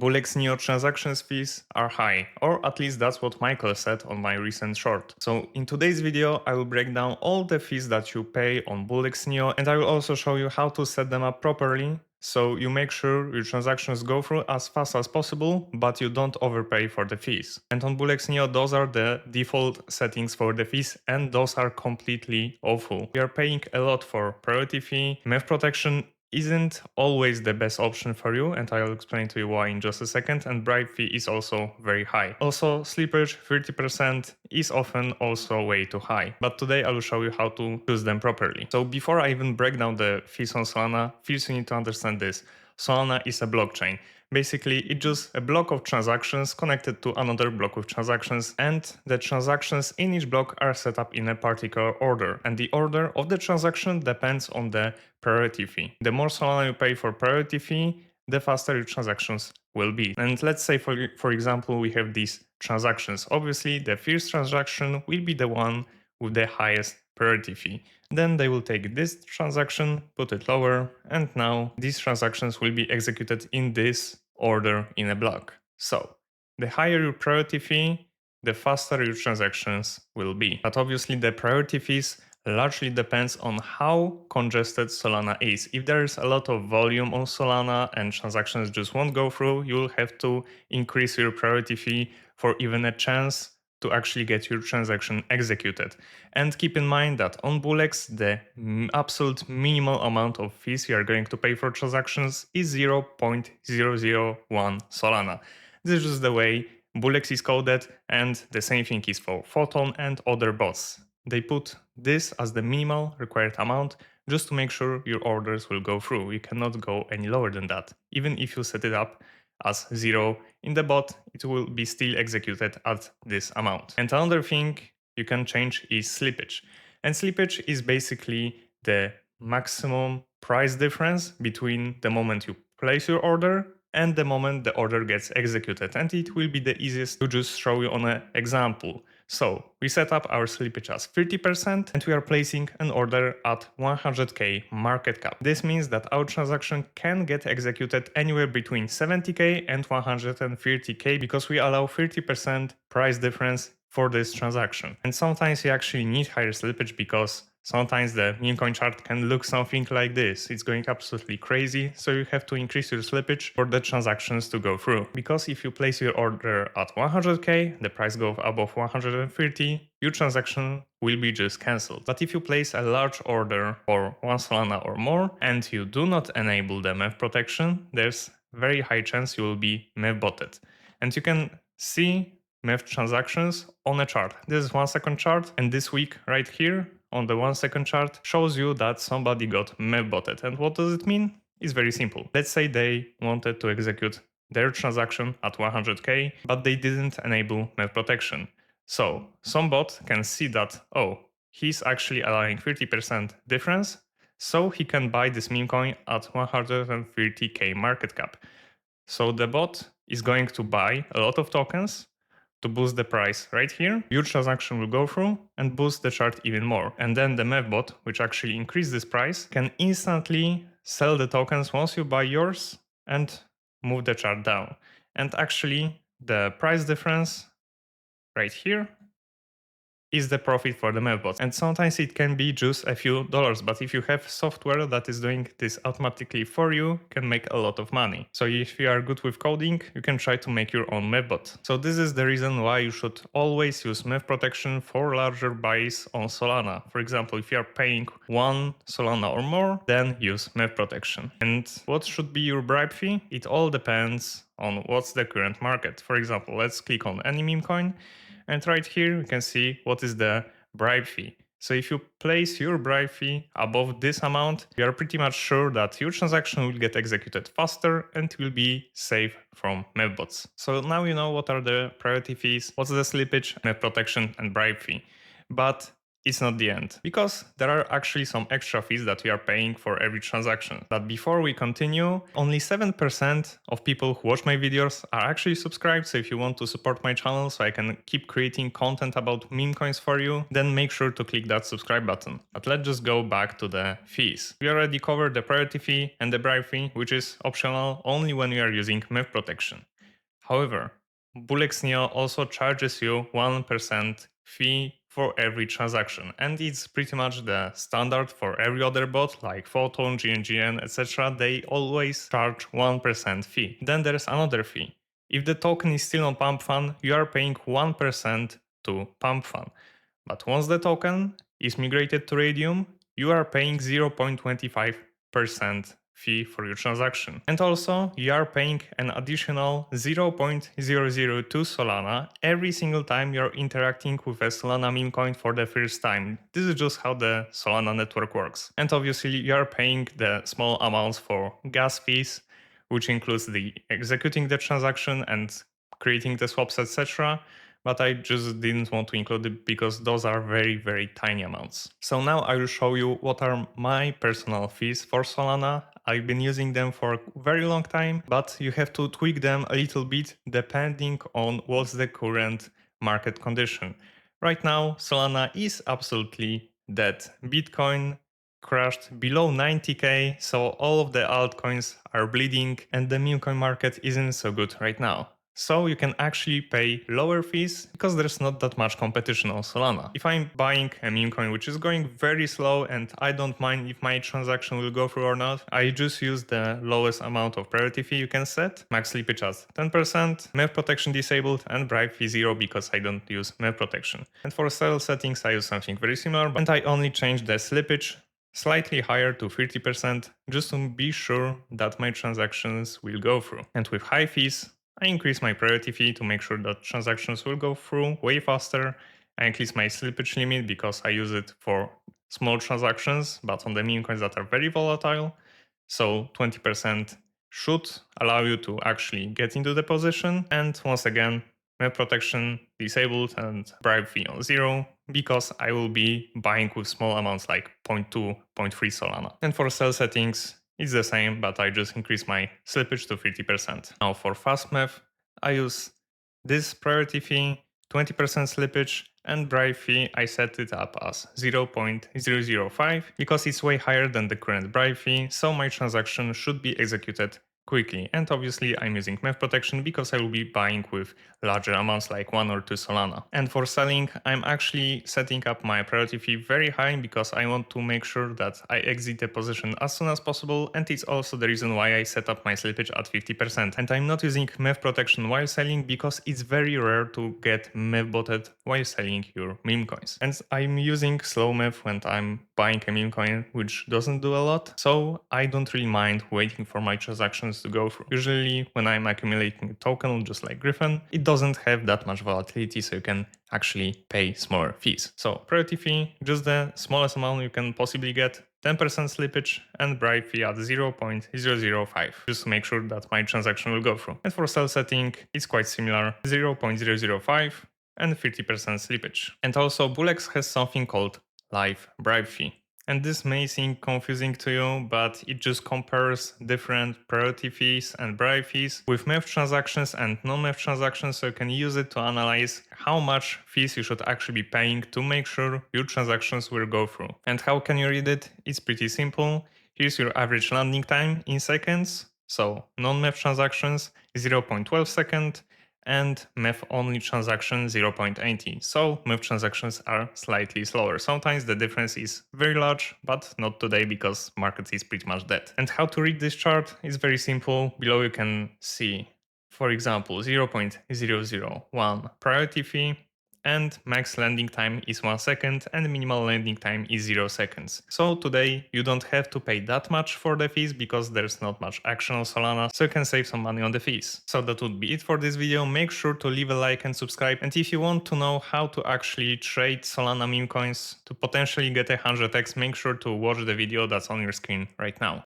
BullX Neo transactions fees are high, or at least that's what Michael said on my recent short. So in today's video, I will break down all the fees that you pay on BullX Neo, and I will also show you how to set them up properly so you make sure your transactions go through as fast as possible, but you don't overpay for the fees. And on BullX Neo, those are the default settings for the fees, and those are completely awful. We are paying a lot for priority fee, MEV protection isn't always the best option for you, and I'll explain to you why in just a second, and bribe fee is also very high. Also, slippage 30% is often also way too high, but today I will show you how to choose them properly. So before I even break down the fees on Solana, first you need to understand this. Solana is a blockchain. Basically, it's just a block of transactions connected to another block of transactions, and the transactions in each block are set up in a particular order. And the order of the transaction depends on the priority fee. The more Solana you pay for priority fee, the faster your transactions will be. And let's say, for example, we have these transactions. Obviously, the first transaction will be the one with the highest priority fee. Then they will take this transaction, put it lower, and now these transactions will be executed in this order in a block. So the higher your priority fee, the faster your transactions will be. But obviously the priority fees largely depends on how congested Solana is. If there is a lot of volume on Solana and transactions just won't go through, you'll have to increase your priority fee for even a chance to actually get your transaction executed. And keep in mind that on BullX, the absolute minimal amount of fees you are going to pay for transactions is 0.001 Solana. This is just the way BullX is coded, and the same thing is for Photon and other bots. They put this as the minimal required amount just to make sure your orders will go through. You cannot go any lower than that. Even if you set it up as 0 in the bot, it will be still executed at this amount. And another thing you can change is slippage. And slippage is basically the maximum price difference between the moment you place your order and the moment the order gets executed. And it will be the easiest to just show you on an example. So we set up our slippage as 30% and we are placing an order at 100k market cap. This means that our transaction can get executed anywhere between 70k and 130k because we allow 30% price difference for this transaction. And sometimes you actually need higher slippage because sometimes the Memecoin chart can look something like this. It's going absolutely crazy, so you have to increase your slippage for the transactions to go through. Because if you place your order at 100k, the price goes above 130, your transaction will be just cancelled. But if you place a large order for 1 Solana or more and you do not enable the MEV protection, there's very high chance you will be MEV botted. And you can see MEV transactions on a chart. This is 1 second chart, and this week right here on the 1 second chart shows you that somebody got MEV botted. And what does it mean? It's very simple. Let's say they wanted to execute their transaction at 100k, but they didn't enable MEV protection. So some bot can see that, oh, he's actually allowing 30% difference, so he can buy this meme coin at 130k market cap. So the bot is going to buy a lot of tokens to boost the price right here. Your transaction will go through and boost the chart even more. And then the MEV bot, which actually increased this price, can instantly sell the tokens once you buy yours and move the chart down. And actually the price difference right here is the profit for the MEV bot. And sometimes it can be just a few dollars, but if you have software that is doing this automatically for you, you can make a lot of money. So if you are good with coding, you can try to make your own MEV bot. So this is the reason why you should always use MEV protection for larger buys on Solana. For example, if you are paying 1 Solana or more, then use MEV protection. And what should be your bribe fee? It all depends on what's the current market. For example, let's click on any meme coin. And right here, you can see what is the bribe fee. So if you place your bribe fee above this amount, you are pretty much sure that your transaction will get executed faster and will be safe from MEV bots. So now you know what are the priority fees, what's the slippage, MEV protection, and bribe fee. But it's not the end, because there are actually some extra fees that we are paying for every transaction. But before we continue, only 7% of people who watch my videos are actually subscribed, so if you want to support my channel so I can keep creating content about meme coins for you, then make sure to click that subscribe button. But let's just go back to the fees. We already covered the priority fee and the bribe fee, which is optional only when you are using MEV protection. However, BullX Neo also charges you 1% fee for every transaction, and it's pretty much the standard for every other bot like Photon, GMGN, etc. They always charge 1% fee. Then there's another fee. If the token is still on Pump Fund, you are paying 1% to Pump Fund. But once the token is migrated to Radium, you are paying 0.25% fee for your transaction. And also, you are paying an additional 0.002 Solana every single time you're interacting with a Solana meme coin for the first time. This is just how the Solana network works. And obviously, you are paying the small amounts for gas fees, which includes the executing the transaction and creating the swaps, etc. But I just didn't want to include it because those are very, very tiny amounts. So now I will show you what are my personal fees for Solana. I've been using them for a very long time, but you have to tweak them a little bit depending on what's the current market condition. Right now, Solana is absolutely dead. Bitcoin crashed below 90k, so all of the altcoins are bleeding and the meme coin market isn't so good right now. So you can actually pay lower fees because there's not that much competition on Solana. If I'm buying a meme coin which is going very slow and I don't mind if my transaction will go through or not, I just use the lowest amount of priority fee you can set, max slippage as 10%, MEV protection disabled, and bribe fee 0 because I don't use MEV protection. And for sell settings I use something very similar, and I only change the slippage slightly higher to 30% just to be sure that my transactions will go through. And with high fees, I increase my priority fee to make sure that transactions will go through way faster. I increase my slippage limit because I use it for small transactions, but on the meme coins that are very volatile. So 20% should allow you to actually get into the position. And once again, MEV protection disabled and bribe fee on 0 because I will be buying with small amounts like 0.2, 0.3 Solana. And for sell settings, it's the same, but I just increase my slippage to 50%. Now for fast MEV, I use this priority fee, 20% slippage, and bribe fee, I set it up as 0.005 because it's way higher than the current bribe fee, so my transaction should be executed quickly. And obviously I'm using MEV protection because I will be buying with larger amounts like 1 or 2 Solana. And for selling, I'm actually setting up my priority fee very high because I want to make sure that I exit the position as soon as possible, and it's also the reason why I set up my slippage at 50%. And I'm not using MEV protection while selling because it's very rare to get MEV botted while selling your meme coins. And I'm using slow MEV when I'm buying a meme coin, which doesn't do a lot, so I don't really mind waiting for my transactions to go through. Usually when I'm accumulating a token, just like Griffin, it doesn't have that much volatility, so you can actually pay smaller fees. So priority fee, just the smallest amount you can possibly get, 10% slippage, and bribe fee at 0.005, just to make sure that my transaction will go through. And for sell setting, it's quite similar, 0.005 and 50% slippage. And also BullX has something called live bribe fee. And this may seem confusing to you, but it just compares different priority fees and bribe fees with MEV transactions and non-MEV transactions, so you can use it to analyze how much fees you should actually be paying to make sure your transactions will go through. And how can you read it? It's pretty simple. Here's your average landing time in seconds. So non-MEV transactions 0.12 seconds, and MEV only transaction 0.80. So MEV transactions are slightly slower. Sometimes the difference is very large, but not today because market is pretty much dead. And how to read this chart is very simple. Below you can see, for example, 0.001 priority fee, and max landing time is 1 second and minimal landing time is 0 seconds. So today you don't have to pay that much for the fees because there's not much action on Solana, so you can save some money on the fees. So that would be it for this video. Make sure to leave a like and subscribe, and if you want to know how to actually trade Solana meme coins to potentially get 100x, make sure to watch the video that's on your screen right now.